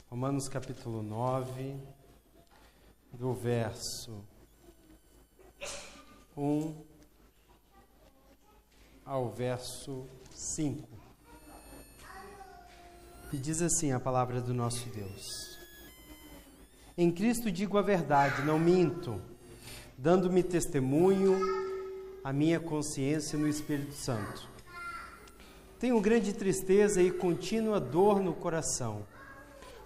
Romanos capítulo 9, do verso 1 ao verso 5. E diz assim a palavra do nosso Deus: Em Cristo digo a verdade, não minto, dando-me testemunho a minha consciência no Espírito Santo. Tenho grande tristeza e contínua dor no coração,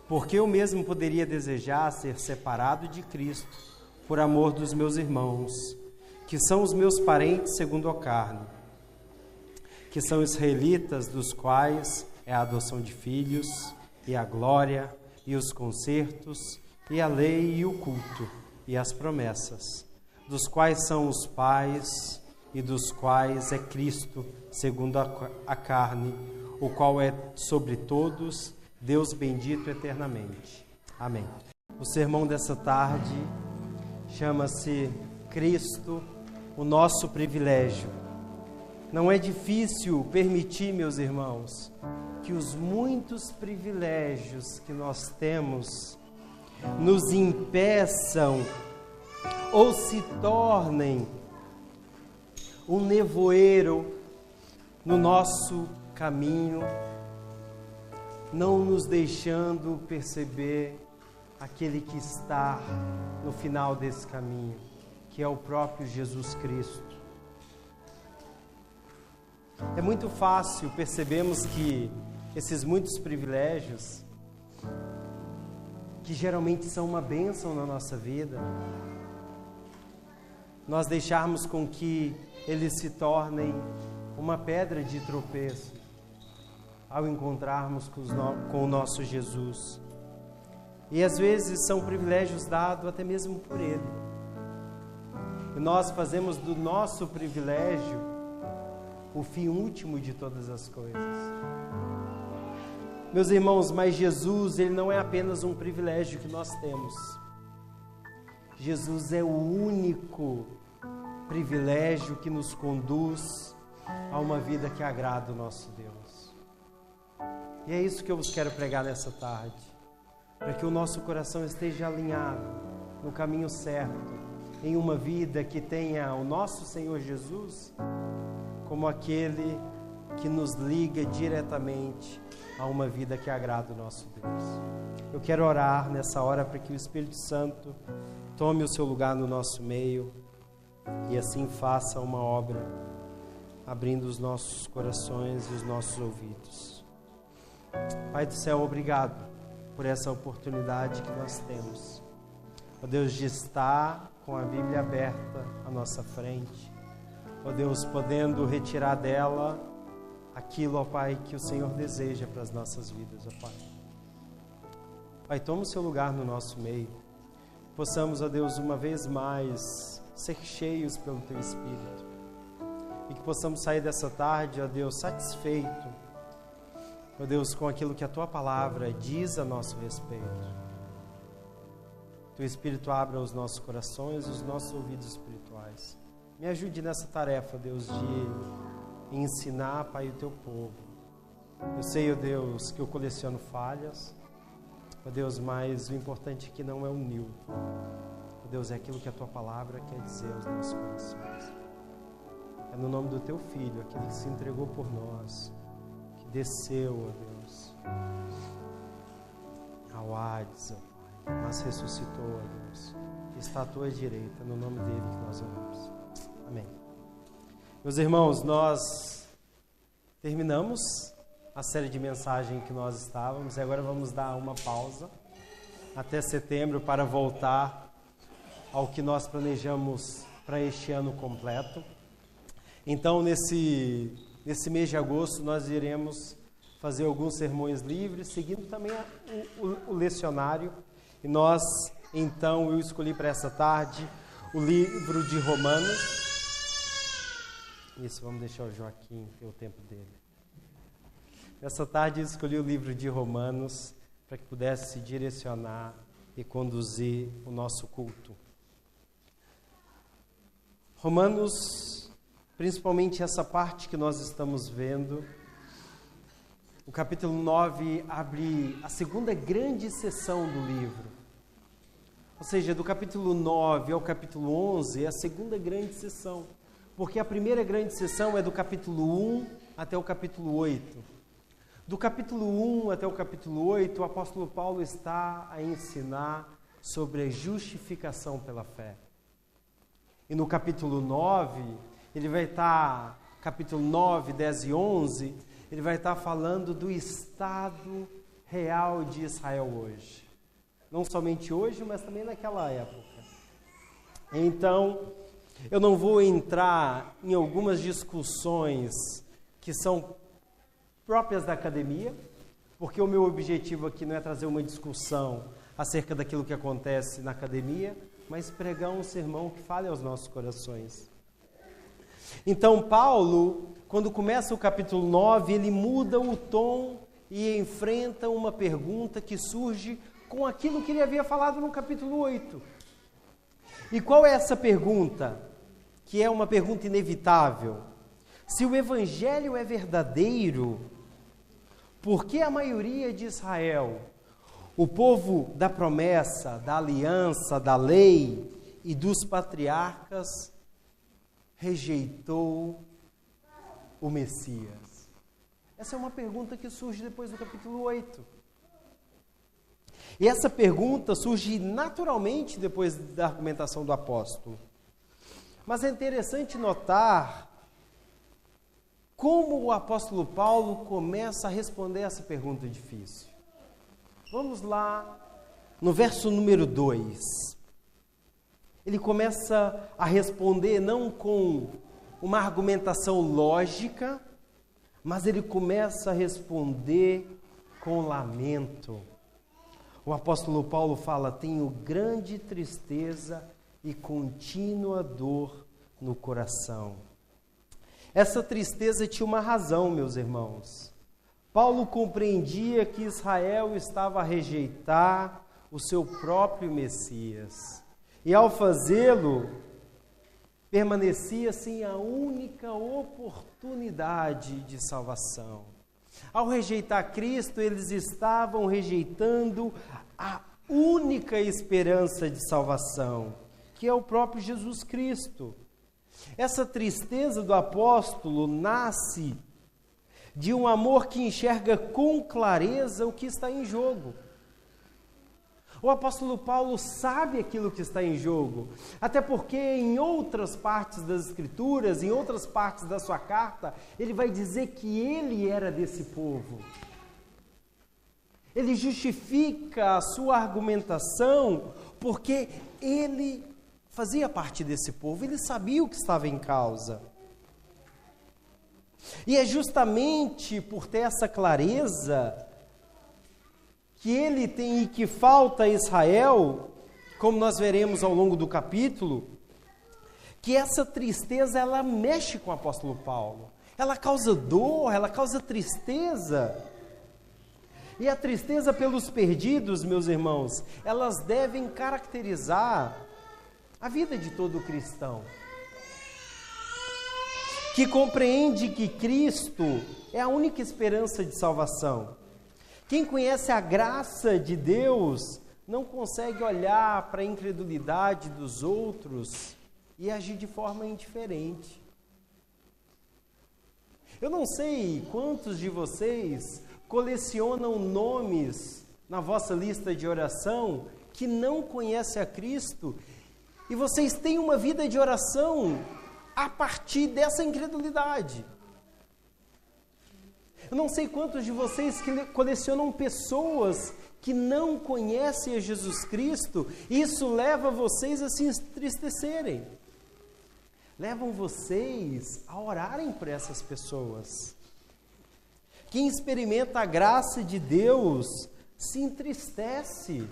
porque eu mesmo poderia desejar ser separado de Cristo por amor dos meus irmãos, que são os meus parentes segundo a carne, que são israelitas, dos quais é a adoção de filhos, e a glória, e os concertos, e a lei, e o culto, e as promessas, dos quais são os pais, e dos quais é Cristo, segundo a carne, o qual é sobre todos, Deus bendito eternamente. Amém. O sermão dessa tarde chama-se Cristo, o nosso privilégio. Não é difícil permitir, meus irmãos, que os muitos privilégios que nós temos nos impeçam ou se tornem um nevoeiro no nosso caminho, não nos deixando perceber aquele que está no final desse caminho, que é o próprio Jesus Cristo. É muito fácil percebermos que esses muitos privilégios, que geralmente são uma bênção na nossa vida, nós deixarmos com que eles se tornem uma pedra de tropeço ao encontrarmos com o nosso Jesus. E às vezes são privilégios dados até mesmo por Ele. E nós fazemos do nosso privilégio o fim último de todas as coisas. Meus irmãos, mas Jesus, Ele não é apenas um privilégio que nós temos. Jesus é o único privilégio que nos conduz a uma vida que agrada o nosso Deus. E é isso que eu vos quero pregar nessa tarde, para que o nosso coração esteja alinhado no caminho certo, em uma vida que tenha o nosso Senhor Jesus como aquele que nos liga diretamente a uma vida que agrada o nosso Deus. Eu quero orar nessa hora para que o Espírito Santo tome o seu lugar no nosso meio e assim faça uma obra, abrindo os nossos corações e os nossos ouvidos. Pai do céu, obrigado por essa oportunidade que nós temos, ó Deus, de estar com a Bíblia aberta à nossa frente, ó Deus, podendo retirar dela aquilo, ó Pai, que o Senhor deseja para as nossas vidas, ó Pai. Pai, toma o seu lugar no nosso meio, possamos, ó Deus, uma vez mais ser cheios pelo Teu Espírito e que possamos sair dessa tarde, ó Deus, satisfeito, ó Deus, com aquilo que a Tua Palavra diz a nosso respeito. Teu Espírito abra os nossos corações e os nossos ouvidos espirituais. Me ajude nessa tarefa, Deus, de ensinar, Pai, o Teu povo. Eu sei, ó Deus, que eu coleciono falhas, ó Deus, mas o importante aqui não é o Newton. Ó Deus, é aquilo que a Tua Palavra quer dizer aos nossos corações. É no nome do Teu Filho, aquele que se entregou por nós, desceu, ó Deus, ao Hades, ó Pai, mas ressuscitou, ó Deus, está à Tua direita, no nome dele que nós oramos. Amém. Meus irmãos, nós terminamos a série de mensagem que nós estávamos e agora vamos dar uma pausa até setembro para voltar ao que nós planejamos para este ano completo. Então, nesse mês de agosto, nós iremos fazer alguns sermões livres, seguindo também o lecionário. E nós, então, eu escolhi para essa tarde o livro de Romanos. Isso, vamos deixar o Joaquim ter o tempo dele. Nessa tarde, eu escolhi o livro de Romanos para que pudesse direcionar e conduzir o nosso culto. Romanos, principalmente essa parte que nós estamos vendo, o capítulo 9 abre a segunda grande sessão do livro. Ou seja, do capítulo 9 ao capítulo 11 é a segunda grande sessão. Porque a primeira grande sessão é do capítulo 1 até o capítulo 8. Do capítulo 1 até o capítulo 8, o apóstolo Paulo está a ensinar sobre a justificação pela fé. E no capítulo 9, ele vai estar, capítulo 9, 10 e 11, ele vai estar falando do estado real de Israel hoje. Não somente hoje, mas também naquela época. Então, eu não vou entrar em algumas discussões que são próprias da academia, porque o meu objetivo aqui não é trazer uma discussão acerca daquilo que acontece na academia, mas pregar um sermão que fale aos nossos corações. Então, Paulo, quando começa o capítulo 9, ele muda o tom e enfrenta uma pergunta que surge com aquilo que ele havia falado no capítulo 8. E qual é essa pergunta? Que é uma pergunta inevitável. Se o evangelho é verdadeiro, por que a maioria de Israel, o povo da promessa, da aliança, da lei e dos patriarcas, rejeitou o Messias? Essa é uma pergunta que surge depois do capítulo 8. E essa pergunta surge naturalmente depois da argumentação do apóstolo. Mas é interessante notar como o apóstolo Paulo começa a responder essa pergunta difícil. Vamos lá, no verso número 2. Ele começa a responder não com uma argumentação lógica, mas ele começa a responder com lamento. O apóstolo Paulo fala: tenho grande tristeza e contínua dor no coração. Essa tristeza tinha uma razão, meus irmãos. Paulo compreendia que Israel estava a rejeitar o seu próprio Messias. E ao fazê-lo, permanecia assim a única oportunidade de salvação. Ao rejeitar Cristo, eles estavam rejeitando a única esperança de salvação, que é o próprio Jesus Cristo. Essa tristeza do apóstolo nasce de um amor que enxerga com clareza o que está em jogo. O apóstolo Paulo sabe aquilo que está em jogo, até porque em outras partes das Escrituras, em outras partes da sua carta, ele vai dizer que ele era desse povo. Ele justifica a sua argumentação porque ele fazia parte desse povo, ele sabia o que estava em causa. E é justamente por ter essa clareza que ele tem e que falta a Israel, como nós veremos ao longo do capítulo, que essa tristeza ela mexe com o apóstolo Paulo. Ela causa dor, ela causa tristeza. E a tristeza pelos perdidos, meus irmãos, elas devem caracterizar a vida de todo cristão, que compreende que Cristo é a única esperança de salvação. Quem conhece a graça de Deus não consegue olhar para a incredulidade dos outros e agir de forma indiferente. Eu não sei quantos de vocês colecionam nomes na vossa lista de oração que não conhecem a Cristo e vocês têm uma vida de oração a partir dessa incredulidade. Eu não sei quantos de vocês que colecionam pessoas que não conhecem a Jesus Cristo, e isso leva vocês a se entristecerem. Levam vocês a orarem por essas pessoas. Quem experimenta a graça de Deus se entristece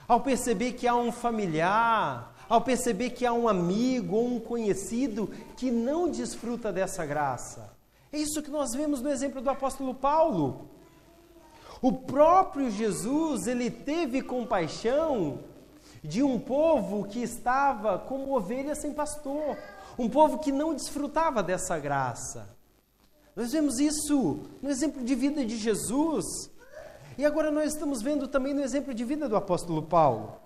ao perceber que há um familiar, ao perceber que há um amigo ou um conhecido que não desfruta dessa graça. É isso que nós vemos no exemplo do apóstolo Paulo. O próprio Jesus, ele teve compaixão de um povo que estava como ovelha sem pastor, um povo que não desfrutava dessa graça. Nós vemos isso no exemplo de vida de Jesus. E agora nós estamos vendo também no exemplo de vida do apóstolo Paulo.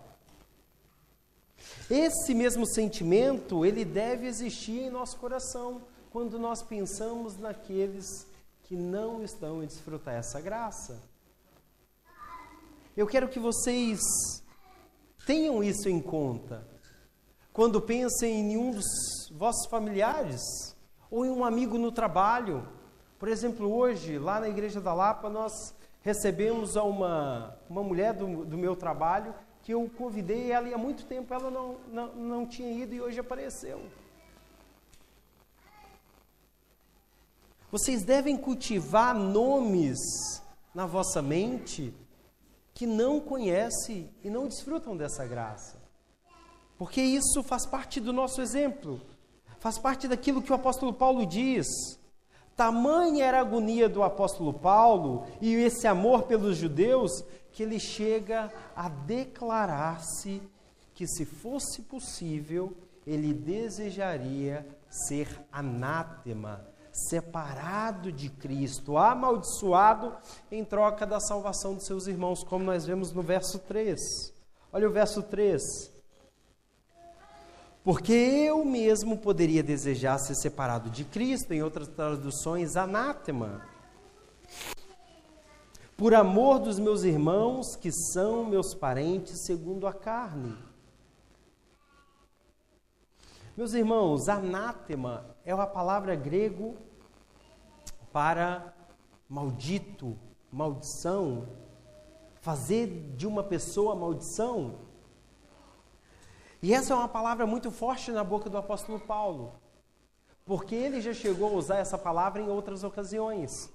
Esse mesmo sentimento, ele deve existir em nosso coração quando nós pensamos naqueles que não estão a desfrutar essa graça. Eu quero que vocês tenham isso em conta quando pensem em um dos vossos familiares ou em um amigo no trabalho. Por exemplo, hoje, lá na Igreja da Lapa, nós recebemos uma mulher do meu trabalho que eu convidei ela, e há muito tempo ela não tinha ido e hoje apareceu. Vocês devem cultivar nomes na vossa mente que não conhecem e não desfrutam dessa graça. Porque isso faz parte do nosso exemplo, faz parte daquilo que o apóstolo Paulo diz. Tamanha era a agonia do apóstolo Paulo e esse amor pelos judeus, que ele chega a declarar-se que, se fosse possível, ele desejaria ser anátema, separado de Cristo, amaldiçoado em troca da salvação de seus irmãos, como nós vemos no verso 3. Olha o verso 3. Porque eu mesmo poderia desejar ser separado de Cristo, em outras traduções, anátema, por amor dos meus irmãos, que são meus parentes segundo a carne. Meus irmãos, anátema é uma palavra grego para maldito, maldição, fazer de uma pessoa maldição. E essa é uma palavra muito forte na boca do apóstolo Paulo, porque ele já chegou a usar essa palavra em outras ocasiões.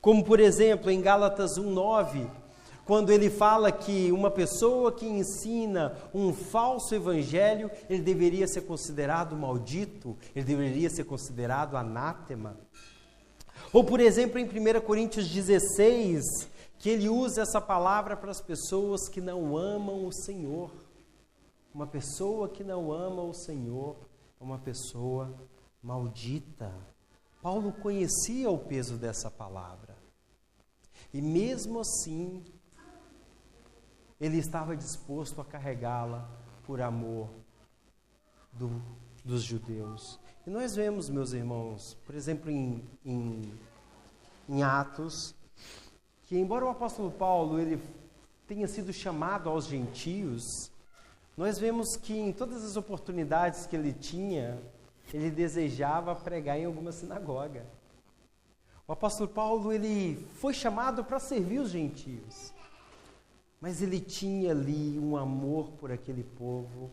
Como, por exemplo, em Gálatas 1:9, quando ele fala que uma pessoa que ensina um falso evangelho, ele deveria ser considerado maldito, ele deveria ser considerado anátema. Ou, por exemplo, em 1 Coríntios 16, que ele usa essa palavra para as pessoas que não amam o Senhor. Uma pessoa que não ama o Senhor é uma pessoa maldita. Paulo conhecia o peso dessa palavra. E mesmo assim, ele estava disposto a carregá-la por amor dos judeus. E nós vemos, meus irmãos, por exemplo, em Atos, que embora o apóstolo Paulo ele tenha sido chamado aos gentios, nós vemos que em todas as oportunidades que ele tinha, ele desejava pregar em alguma sinagoga. O apóstolo Paulo ele foi chamado para servir os gentios, mas ele tinha ali um amor por aquele povo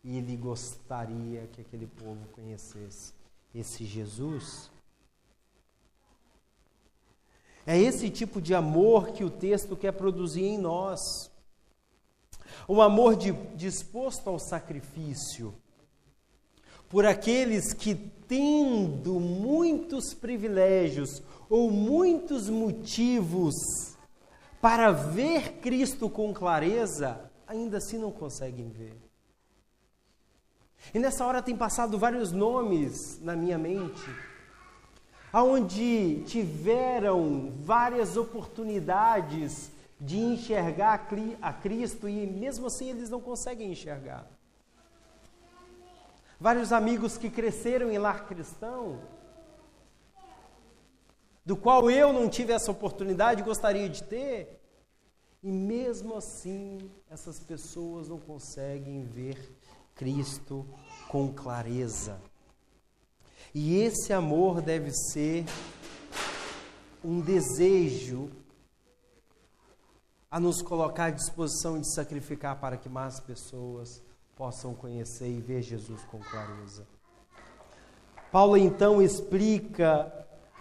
e ele gostaria que aquele povo conhecesse esse Jesus. É esse tipo de amor que o texto quer produzir em nós. Um amor disposto ao sacrifício por aqueles que, tendo muitos privilégios ou muitos motivos para ver Cristo com clareza, ainda assim não conseguem ver. E nessa hora tem passado vários nomes na minha mente, aonde tiveram várias oportunidades de enxergar a Cristo e mesmo assim eles não conseguem enxergar. Vários amigos que cresceram em lar cristão, do qual eu não tive essa oportunidade e gostaria de ter, e mesmo assim essas pessoas não conseguem ver Cristo com clareza. E esse amor deve ser um desejo a nos colocar à disposição de sacrificar para que mais pessoas possam conhecer e ver Jesus com clareza. Paulo então explica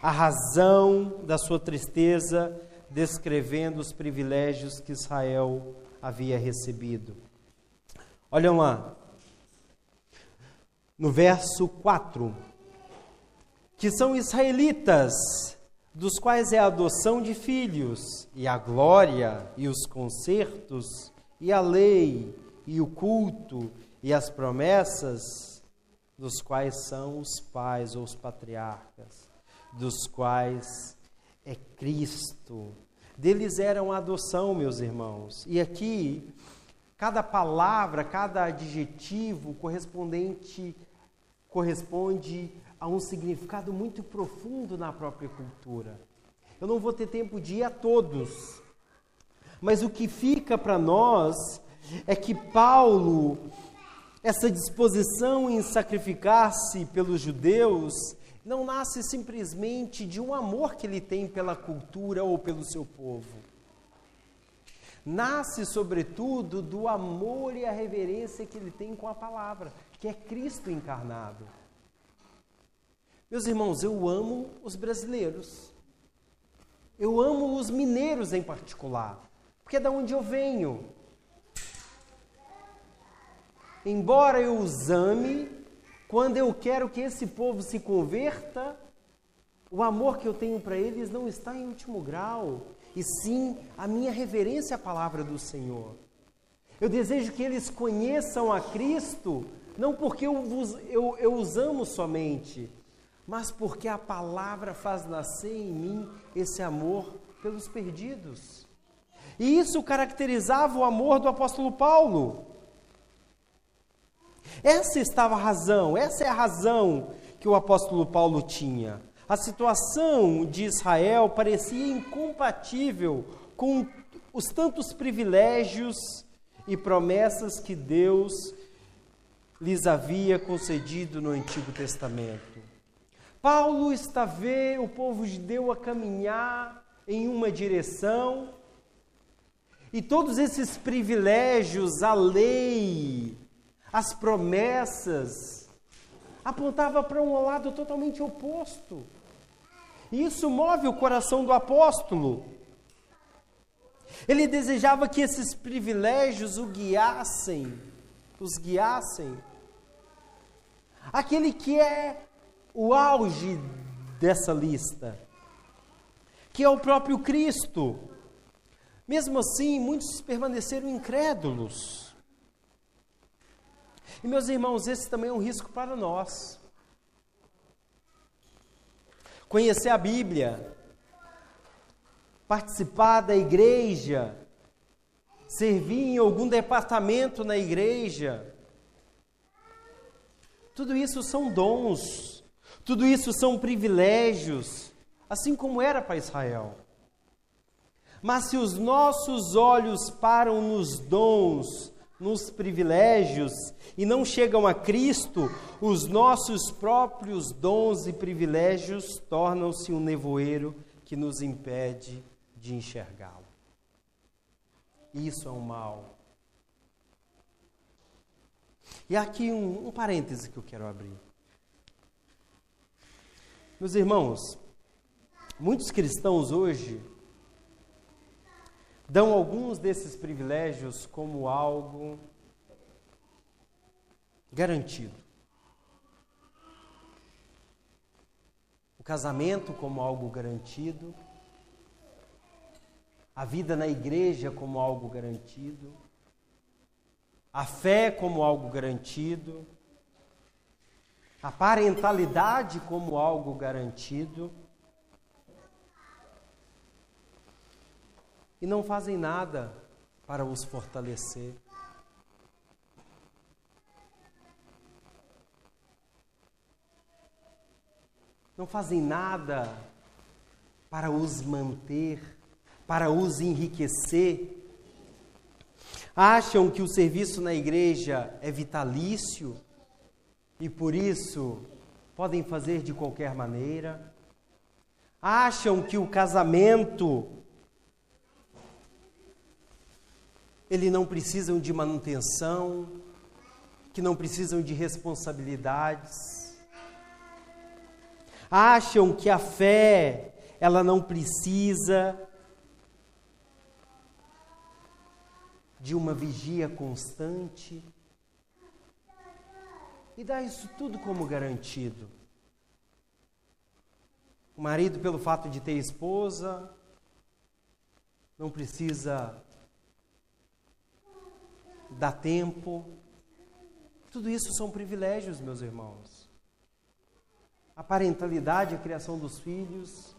a razão da sua tristeza, descrevendo os privilégios que Israel havia recebido. Olham lá, no verso 4, que são israelitas, dos quais é a adoção de filhos, e a glória, e os concertos, e a lei, e o culto, e as promessas, dos quais são os pais ou os patriarcas. dos quais é Cristo. Deles eram a adoção, meus irmãos. E aqui, cada palavra, cada adjetivo corresponde a um significado muito profundo na própria cultura. Eu não vou ter tempo de ir a todos, mas o que fica para nós é que Paulo, essa disposição em sacrificar-se pelos judeus, não nasce simplesmente de um amor que ele tem pela cultura ou pelo seu povo. Nasce, sobretudo, do amor e a reverência que ele tem com a palavra, que é Cristo encarnado. Meus irmãos, eu amo os brasileiros. Eu amo os mineiros em particular, porque é da onde eu venho. Embora eu os ame, quando eu quero que esse povo se converta, o amor que eu tenho para eles não está em último grau, e sim a minha reverência à palavra do Senhor. Eu desejo que eles conheçam a Cristo, não porque eu os amo somente, mas porque a palavra faz nascer em mim esse amor pelos perdidos. E isso caracterizava o amor do apóstolo Paulo. Essa é a razão que o apóstolo Paulo tinha. A situação de Israel parecia incompatível com os tantos privilégios e promessas que Deus lhes havia concedido no Antigo Testamento. Paulo está vendo o povo judeu a caminhar em uma direção, e todos esses privilégios, a lei, as promessas, apontava para um lado totalmente oposto. E isso move o coração do apóstolo. Ele desejava que esses privilégios os guiassem. Aquele que é o auge dessa lista, que é o próprio Cristo. Mesmo assim, muitos permaneceram incrédulos. E, meus irmãos, esse também é um risco para nós. Conhecer a Bíblia, participar da igreja, servir em algum departamento na igreja, tudo isso são dons, tudo isso são privilégios, assim como era para Israel. Mas se os nossos olhos param nos dons, nos privilégios, e não chegam a Cristo, os nossos próprios dons e privilégios tornam-se um nevoeiro que nos impede de enxergá-lo. Isso é um mal. E aqui um parêntese que eu quero abrir. Meus irmãos, muitos cristãos hoje dão alguns desses privilégios como algo garantido. O casamento como algo garantido, a vida na igreja como algo garantido, a fé como algo garantido, a parentalidade como algo garantido, e não fazem nada para os fortalecer. Não fazem nada para os manter, para os enriquecer. Acham que o serviço na igreja é vitalício e por isso podem fazer de qualquer maneira. Acham que o casamento, ele não precisam de manutenção, que não precisam de responsabilidades. Acham que a fé, ela não precisa de uma vigia constante. E dá isso tudo como garantido. O marido, pelo fato de ter esposa, não precisa dar tempo. Tudo isso são privilégios, meus irmãos. a parentalidade, a criação dos filhos,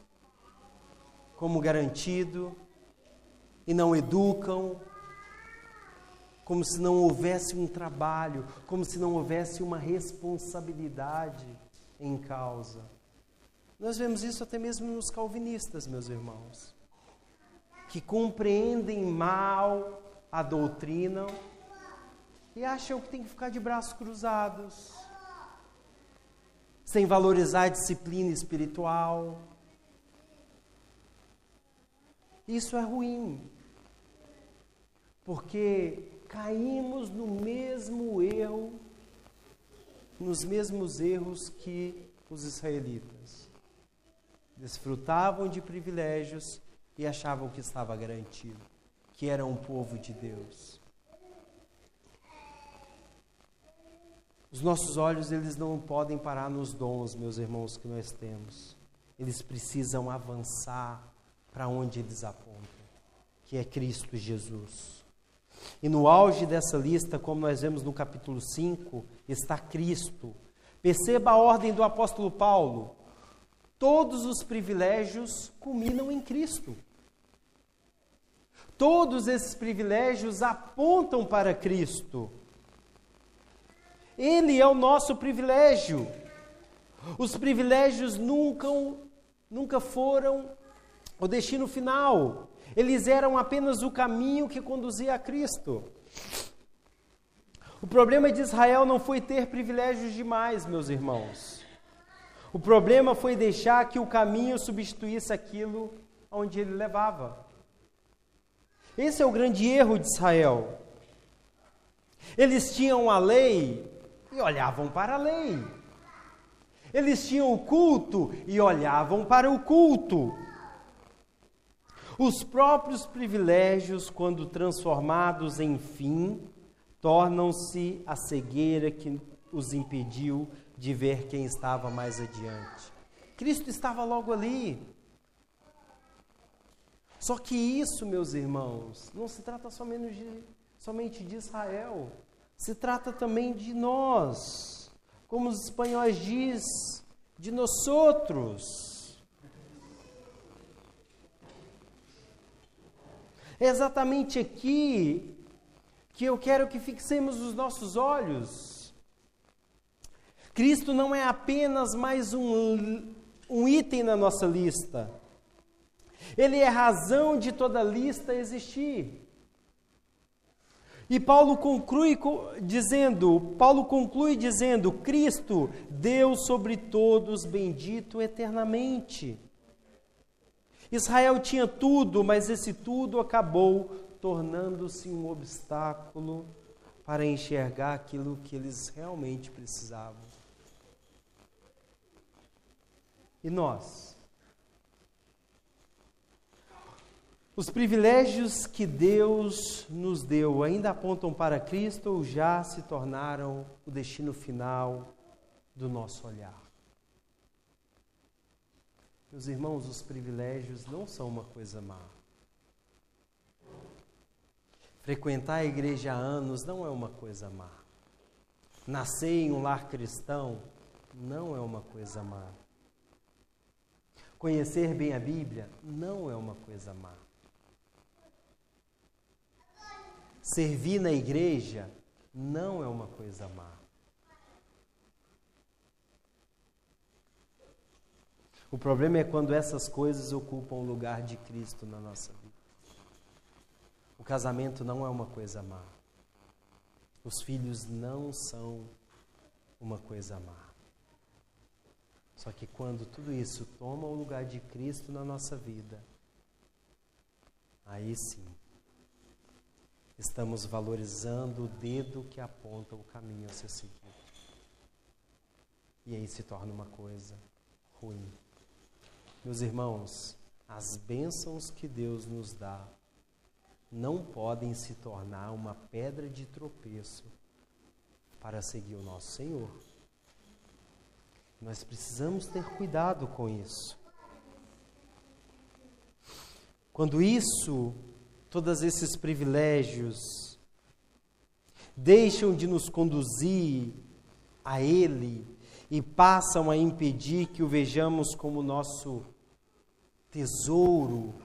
como garantido, e não educam, como se não houvesse um trabalho, como se não houvesse uma responsabilidade em causa. Nós vemos isso até mesmo nos calvinistas, meus irmãos, que compreendem mal a doutrina e acham que tem que ficar de braços cruzados, sem valorizar a disciplina espiritual. Isso é ruim, porque caímos no mesmo erro, nos mesmos erros que os israelitas. Desfrutavam de privilégios e achavam que estava garantido, que era um povo de Deus. Os nossos olhos, eles não podem parar nos dons, meus irmãos, que nós temos. Eles precisam avançar para onde eles apontam, que é Cristo Jesus. E no auge dessa lista, como nós vemos no capítulo 5, está Cristo. Perceba a ordem do apóstolo Paulo. Todos os privilégios culminam em Cristo. Todos esses privilégios apontam para Cristo. Ele é o nosso privilégio. Os privilégios nunca foram o destino final. Eles eram apenas o caminho que conduzia a Cristo. O problema de Israel não foi ter privilégios demais, meus irmãos. O problema foi deixar que o caminho substituísse aquilo onde ele levava. Esse é o grande erro de Israel. Eles tinham a lei e olhavam para a lei. Eles tinham o culto e olhavam para o culto. Os próprios privilégios, quando transformados em fim, tornam-se a cegueira que os impediu de ver quem estava mais adiante. Cristo estava logo ali. Só que isso, meus irmãos, não se trata somente de Israel. Se trata também de nós, como os espanhóis dizem, de nós outros. É exatamente aqui que eu quero que fixemos os nossos olhos. Cristo não é apenas mais um item na nossa lista. Ele é a razão de toda a lista existir. E Paulo conclui dizendo, Cristo, Deus sobre todos, bendito eternamente. Israel tinha tudo, mas esse tudo acabou tornando-se um obstáculo para enxergar aquilo que eles realmente precisavam. E nós? Os privilégios que Deus nos deu ainda apontam para Cristo ou já se tornaram o destino final do nosso olhar? Meus irmãos, os privilégios não são uma coisa má. Frequentar a igreja há anos não é uma coisa má. Nascer em um lar cristão não é uma coisa má. Conhecer bem a Bíblia não é uma coisa má. Servir na igreja não é uma coisa má. O problema é quando essas coisas ocupam o lugar de Cristo na nossa vida. O casamento não é uma coisa má. Os filhos não são uma coisa má. Só que quando tudo isso toma o lugar de Cristo na nossa vida, aí sim, estamos valorizando o dedo que aponta o caminho a ser seguido. E aí se torna uma coisa ruim. Meus irmãos, as bênçãos que Deus nos dá não podem se tornar uma pedra de tropeço para seguir o nosso Senhor. Nós precisamos ter cuidado com isso. Quando todos esses privilégios deixam de nos conduzir a Ele e passam a impedir que o vejamos como nosso tesouro,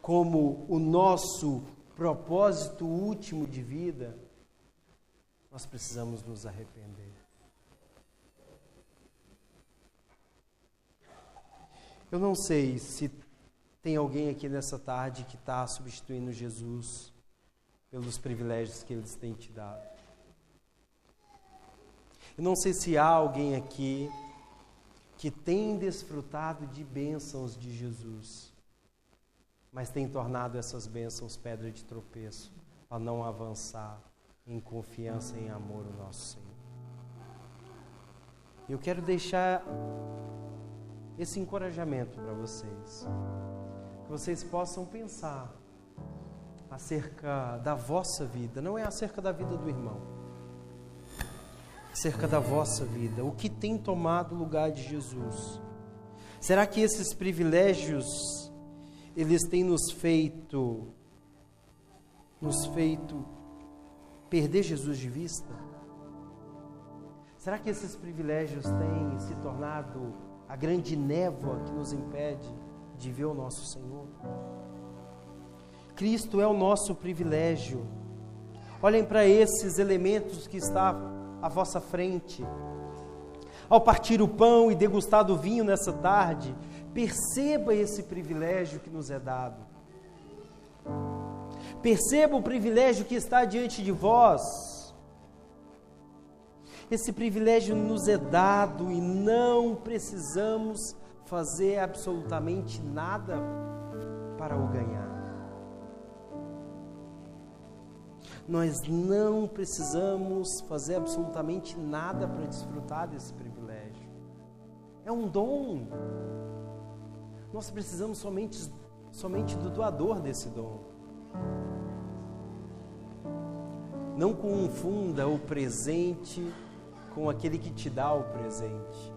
como o nosso propósito último de vida, nós precisamos nos arrepender. Eu não sei se tem alguém aqui nessa tarde que está substituindo Jesus pelos privilégios que eles têm te dado. Eu não sei se há alguém aqui que tem desfrutado de bênçãos de Jesus, mas tem tornado essas bênçãos pedra de tropeço para não avançar em confiança e em amor ao nosso Senhor. Eu quero deixar esse encorajamento para vocês, que vocês possam pensar acerca da vossa vida, não é acerca da vida do irmão, acerca da vossa vida, o que tem tomado o lugar de Jesus. Será que esses privilégios, eles têm nos feito perder Jesus de vista? Será que esses privilégios têm se tornado a grande névoa que nos impede de ver o nosso Senhor? Cristo é o nosso privilégio. Olhem para esses elementos que estão à vossa frente. Ao partir o pão e degustar do vinho nessa tarde, perceba esse privilégio que nos é dado. Perceba o privilégio que está diante de vós. Esse privilégio nos é dado e não precisamos fazer absolutamente nada para o ganhar. Nós não precisamos fazer absolutamente nada para desfrutar desse privilégio. É um dom. Nós precisamos somente do doador desse dom. Não confunda o presente com aquele que te dá o presente.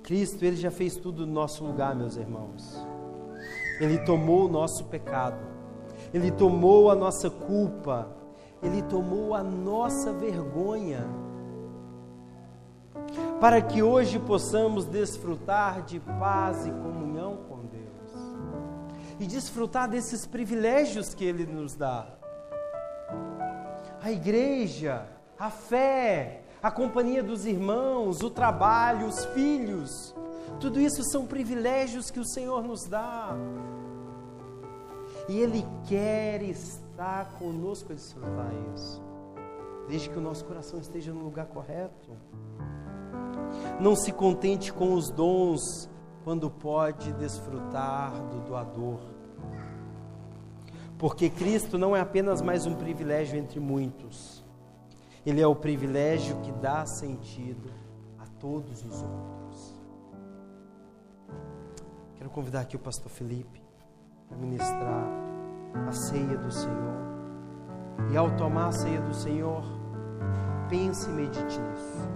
Cristo, Ele já fez tudo no nosso lugar, meus irmãos. Ele tomou o nosso pecado, Ele tomou a nossa culpa, Ele tomou a nossa vergonha, para que hoje possamos desfrutar de paz e comunhão com Deus, e desfrutar desses privilégios que Ele nos dá. A igreja, a fé, a companhia dos irmãos, o trabalho, os filhos, tudo isso são privilégios que o Senhor nos dá. E Ele quer estar conosco a desfrutar isso, desde que o nosso coração esteja no lugar correto. Não se contente com os dons quando pode desfrutar do doador. Porque Cristo não é apenas mais um privilégio entre muitos. Ele é o privilégio que dá sentido a todos os outros. Quero convidar aqui o pastor Felipe para ministrar a ceia do Senhor. E ao tomar a ceia do Senhor, pense e medite nisso.